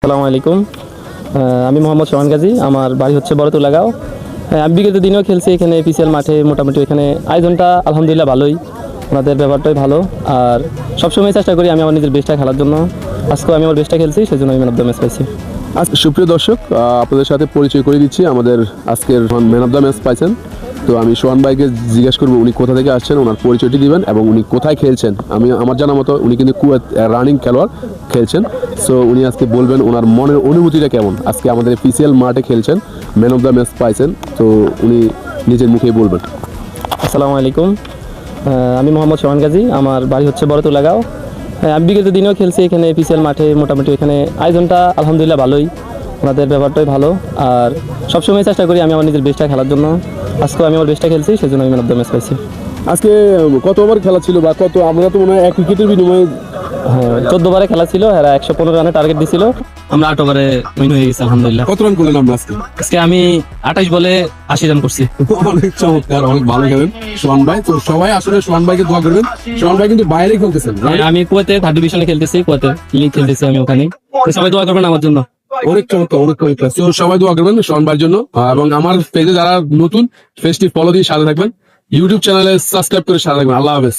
আসসালামু আলাইকুম। আমি মোহাম্মদ সোহান গাজী, আমার বাড়ি হচ্ছে বড়তুলাগাঁও। আমি বিগত দিনেও খেলছি এখানে পিসিএল মাঠে। মোটামুটি এখানে আয়োজনটা আলহামদুলিল্লাহ ভালোই, ওনাদের ব্যাপারটাই ভালো। আর সবসময় চেষ্টা করি আমি আমার নিজের বেস্টটা খেলার জন্য। আজকেও আমি আমার বেস্টটা খেলছি, সেই জন্য আমি ম্যান অফ দ্য ম্যাচ পাইছি। সুপ্রিয় দর্শক, আপনাদের সাথে পরিচয় করে দিচ্ছি। আমাদের আজকের ম্যান অফ দ্য ম্যাচ পাইছেন। তো আমি সোহান ভাইকে জিজ্ঞেস করবো উনি কোথা থেকে আসছেন, ওনার পরিচয়টি দিবেন এবং উনি কোথায় খেলছেন। আমার জানা মতো উনি কিন্তু কুয়েত রানিং খেলোয়াড় খেলছেন। সো উনি আজকে বলবেন ওনার মনের অনুভূতিটা কেমন। আজকে আমাদের পিসিএল মাঠে খেলছেন, ম্যান অফ দ্য ম্যাচ পাইছেন। তো উনি নিজের মুখেই বলবেন। আসসালামু আলাইকুম। আমি মোহাম্মদ সোহান গাজী, আমার বাড়ি হচ্ছে বড়তুলাগাঁও। আমি বিগত দিনেও খেলছি এখানে পিসিএল মাঠে। মোটামুটি এখানে আয়োজনটা আলহামদুলিল্লাহ ভালোই, ওনাদের ব্যাপারটাই ভালো। আর সবসময় চেষ্টা করি আমি আমার নিজের বেস্টটা খেলার জন্য। আজকেও আমি আমার বেস্টটা খেলছি, সেই জন্য আমি ম্যান অফ দ্য ম্যাচ পাইছি। আজকে কত ওভার খেলা ছিল বা কত, আমরা তো মনে হয় এক উইকেটের বিনিময়ে হ্যাঁ, 14 ওভারে খেলা ছিল, এরা 115 রানের টার্গেট দিছিল, আমরা 8 ওভারে উইন হয়ে গেছি আলহামদুলিল্লাহ। কত রান করলেন আমরা আজকে? আজকে আমি 28 বলে 80 রান করছি। অনেক চমৎকার, অনেক ভালো খেলেন সোহান ভাই। তো সবাই আসলে সোহান ভাইকে দোয়া করবেন। সোহান ভাই কিন্তু বাইরে খেলতেছেন। আমি কুয়েতে থার্ড ডিভিশনে খেলতেছি, কুয়েতে লিগ খেলতেছি আমি ওখানে। তো সবাই দোয়া করবেন আমার জন্য। অনেক চমৎকার, অনেক চমৎকার। তো সবাই দোয়া করবেন সোহান ভাইয়ের জন্য। এবং আমার পেজে যারা নতুন, পেজটি ফলো দিয়ে সাথে থাকবেন। ইউটিউব চ্যানেলে সাবস্ক্রাইব করে সাথে থাকবেন। আল্লাহ হাফেজ।